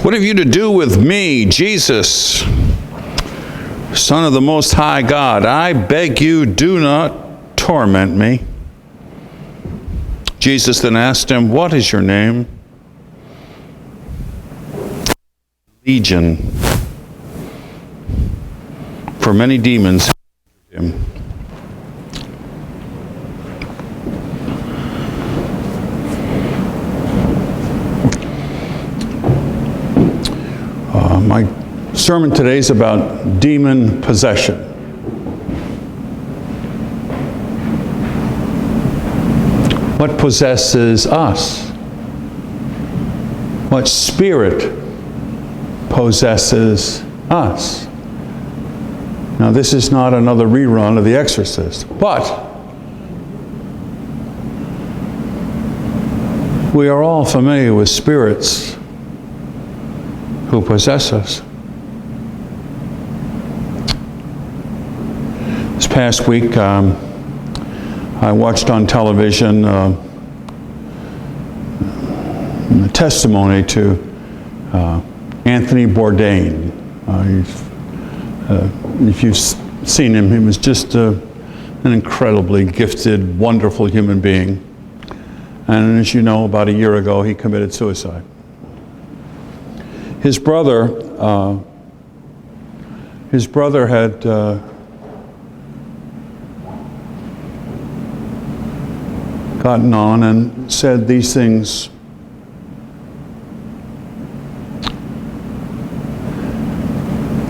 What have you to do with me, Jesus, Son of the Most High God? I beg you, do not torment me. Jesus then asked him, what is your name? Legion. For many demons entered him. My sermon today is about demon possession. What possesses us? What spirit possesses us? Now, this is not another rerun of The Exorcist, but we are all familiar with spirits who possess us. This past week, I watched on television a testimony to Anthony Bourdain. If you've seen him, he was just an incredibly gifted, wonderful human being. And as you know, about a year ago, he committed suicide. His brother had gotten on and said these things.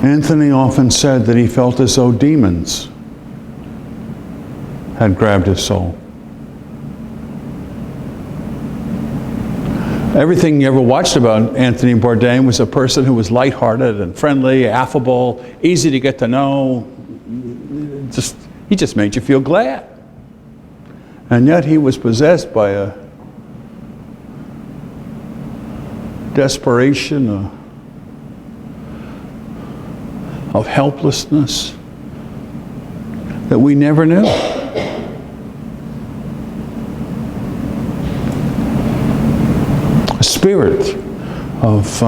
Anthony often said that he felt as though demons had grabbed his soul. Everything you ever watched about Anthony Bourdain was a person who was lighthearted and friendly, affable, easy to get to know. He just made you feel glad. And yet he was possessed by a desperation of helplessness that we never knew. A spirit of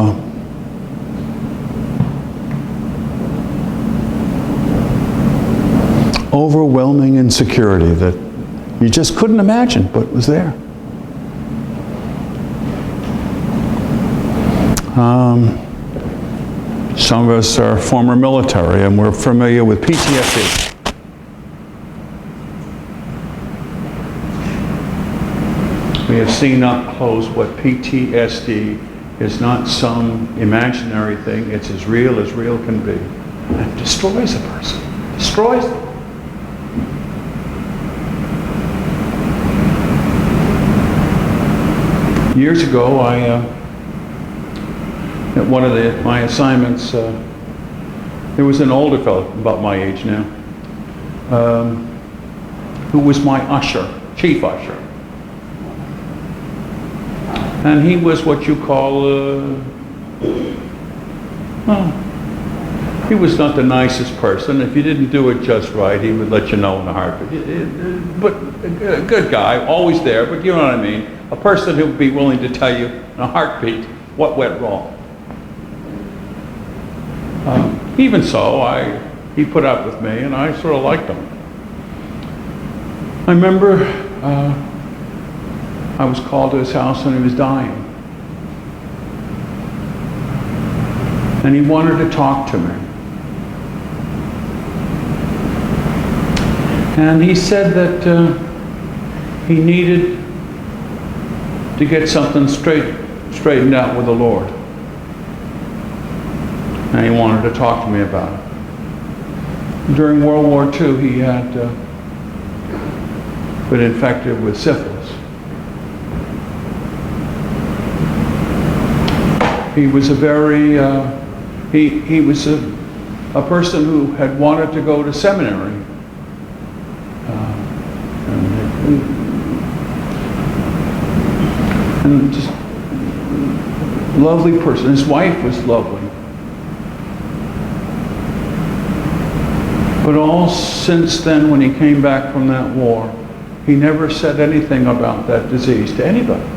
overwhelming insecurity that you just couldn't imagine, but was there. Some of us are former military and we're familiar with PTSD. We have seen up close what PTSD is. Not some imaginary thing. It's as real can be. And it destroys a person. Destroys them. Years ago, at one of my assignments, there was an older fellow, about my age now, who was my usher, chief usher. And he was what you call, he was not the nicest person. If you didn't do it just right, he would let you know in a heartbeat. But a good guy, always there, but you know what I mean. A person who would be willing to tell you in a heartbeat what went wrong. Even so, he put up with me, and I sort of liked him. I remember I was called to his house and he was dying. And he wanted to talk to me. And he said that he needed to get something straightened out with the Lord. And he wanted to talk to me about it. During World War II, he had been infected with syphilis. He was a very, he was a person who had wanted to go to seminary. And just lovely person. His wife was lovely. But all since then, when he came back from that war, he never said anything about that disease to anybody.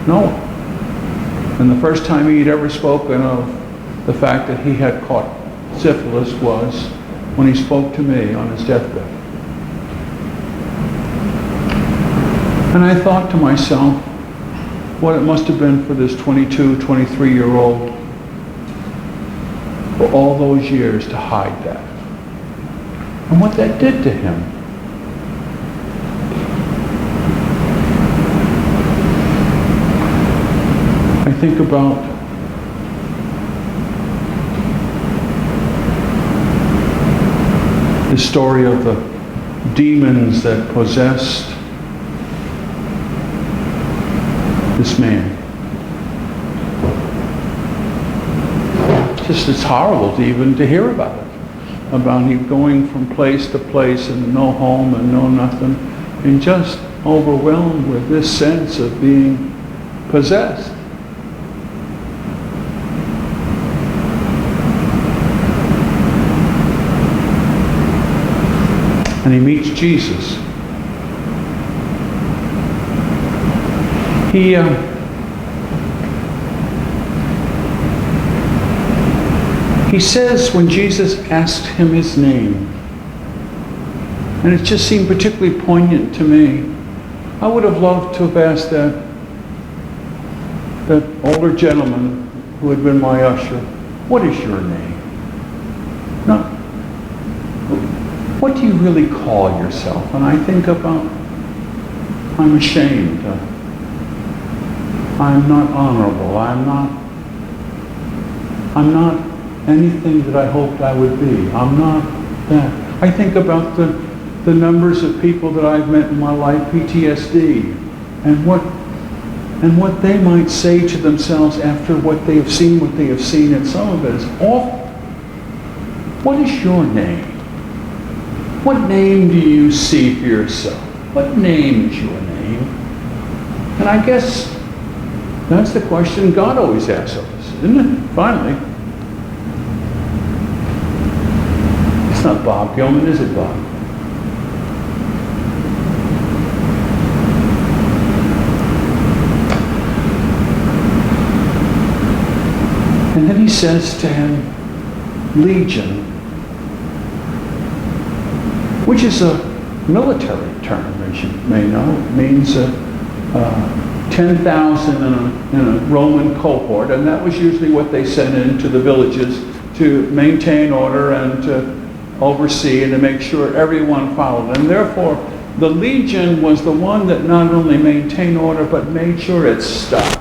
No one. And the first time he'd ever spoken of the fact that he had caught syphilis was when he spoke to me on his deathbed. And I thought to myself what it must have been for this 22, 23-year-old for all those years to hide that. And what that did to him. I think about the story of the demons that possessed this man. Just it's horrible to even to hear about it. About him going from place to place and no home and no nothing, and just overwhelmed with this sense of being possessed. And he meets Jesus. He says when Jesus asked him his name, and it just seemed particularly poignant to me. I would have loved to have asked that older gentleman who had been my usher, what is your name? Not, what do you really call yourself? And I think about, I'm ashamed. I'm not honorable. I'm not anything that I hoped I would be. I'm not that. I think about the numbers of people that I've met in my life, PTSD, and what they might say to themselves after what they have seen, and some of it is awful. What is your name? What name do you see for yourself? What name is your name? And I guess that's the question God always asks of us, isn't it? Finally. It's not Bob Gilman, is it, Bob? And then he says to him, Legion, which is a military term, as you may know. It means 10,000 in a Roman cohort, and that was usually what they sent into the villages to maintain order and to oversee and to make sure everyone followed. And therefore, the legion was the one that not only maintained order, but made sure it stuck.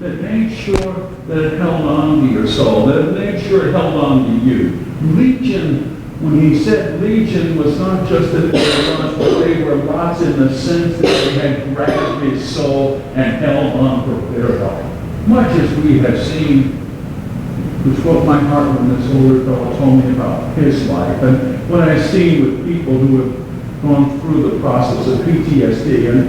That made sure that it held on to your soul, that it made sure it held on to you. Legion, when he said legion, was not just that they were lots, but they were lots in the sense that they had grabbed his soul and held on for their life. Much as we have seen, which broke my heart when this older fellow told me about his life, and what I've seen with people who have gone through the process of PTSD. And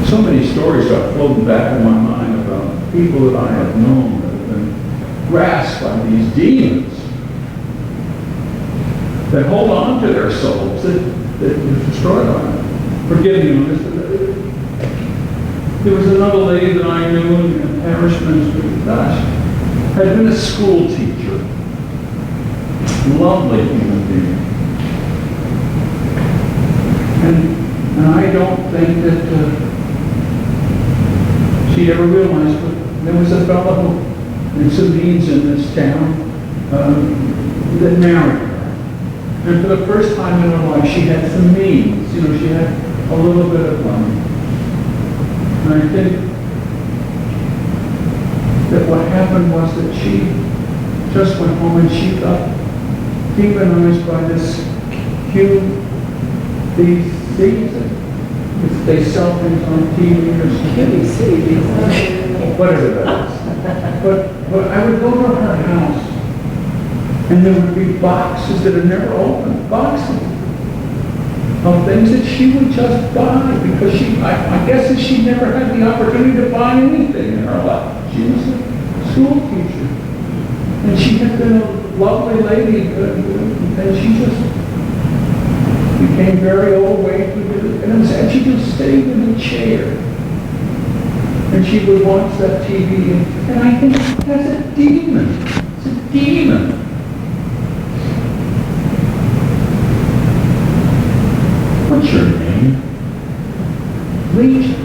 so many stories are floating back in my mind about people that I have known that have been grasped by these demons that hold on to their souls, that destroy them. Forgive me. There was another lady that I knew in parish ministry, gosh, had been a school teacher. Lovely human being. And I don't think that she ever realized, but there was a fellow who had some means in this town that married her. And for the first time in her life, she had some means. You know, she had a little bit of money. And I think that what happened was that she just went home and she got demonized by this these seasons. They sell things on TV or something. Whatever that is. But I would go to her house and there would be boxes that had never opened. Boxes of things that she would just buy because I guess that she never had the opportunity to buy anything in her life. She was a school teacher. And she had been a lovely lady, and she just, became very overweight, and she just stayed in the chair. And she would watch that TV, and I think, that's a demon. It's a demon. What's your name? Legion.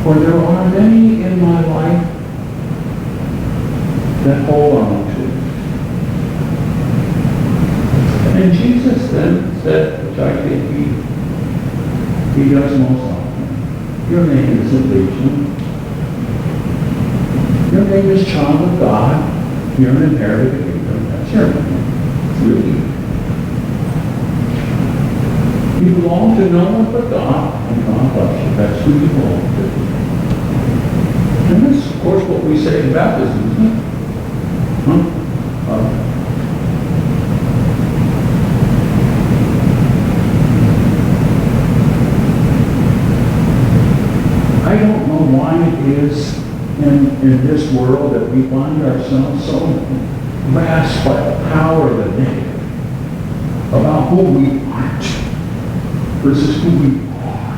For there are many in my life that hold on to. And Jesus then said, which I think he does most often, your name is a legion. Your name is child of God. You're an inherited kingdom. That's your name. It's really. You belong to no one but God, and God loves you. That's who you belong to. And this is, of course, what we say in baptism, isn't it? I don't know why it is in this world that we find ourselves so grasped by the power of the negative about who we aren't versus who we are.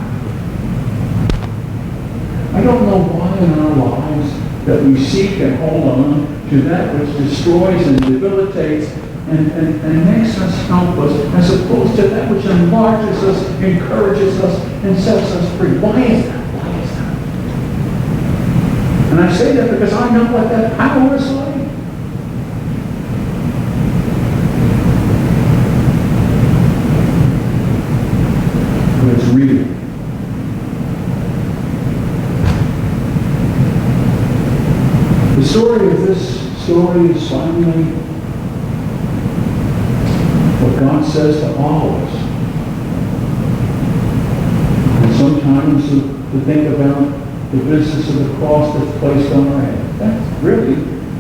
I don't know why in our lives that we seek and hold on to that which destroys and debilitates and makes us helpless, as opposed to that which enlarges us, encourages us, and sets us free. Why is that? Why is that? And I say that because I know what that power is like. But it's real. The story of this story is finally what God says to all of us. And sometimes to think about the business of the cross that's placed on our head. That's really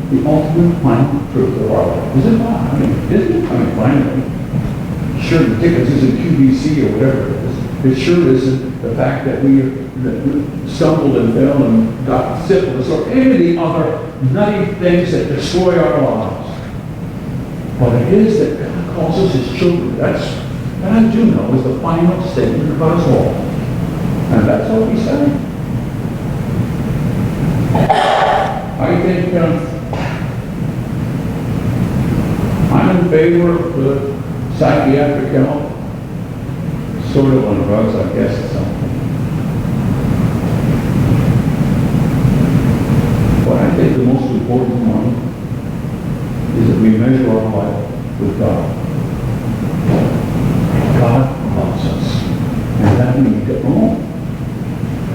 the ultimate final truth of our life. Is it not? I mean, isn't it? I mean, finally. Sure, the tickets isn't QVC or whatever it is. It sure isn't the fact that we stumbled and fell and got syphilis or any of the other nutty things that destroy our lives. But it is that God calls us His children. That I do know is the final statement of us all. And that's what we say. I think I'm in favor of the psychiatric help, sort of on drugs, I guess, at some point. But I think the most important one is that we measure our life with God. God loves us. And that we need to own.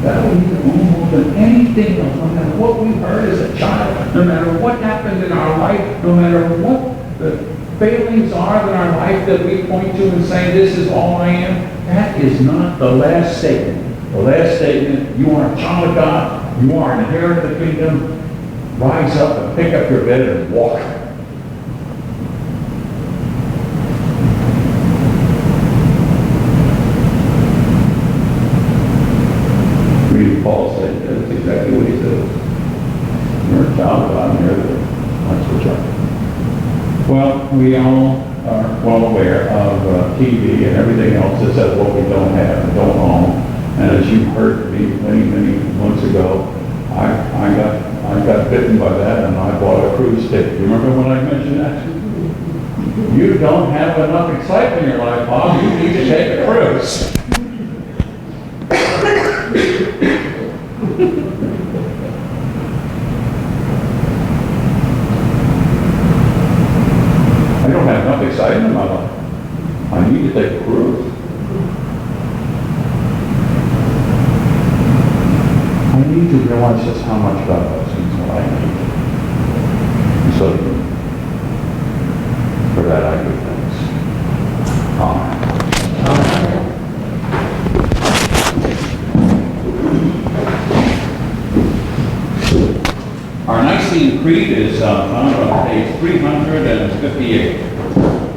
That we need to own more than anything else, no matter what we heard as a child, no matter what happened in our life, no matter what the failings are in our life that we point to and say, this is all I am. That is not the last statement. The last statement, you are a child of God, you are an inherit of the kingdom, rise up and pick up your bed and walk. Read Paul said, that's exactly what he says. You're a child of God, and you're that's what you're. Well, we all are well aware of TV and everything else that says what we don't have and don't own. And as you heard me many months ago, I got bitten by that and I bought a cruise ticket. You remember when I mentioned that? You don't have enough excitement in your life, Bob. You need to take a cruise. I don't have enough excitement in my life. I need to take a cruise. I need to realize just how much God loves me and what I need. And so, for that I give thanks. Amen. Our Nicene Creed is found on page 358.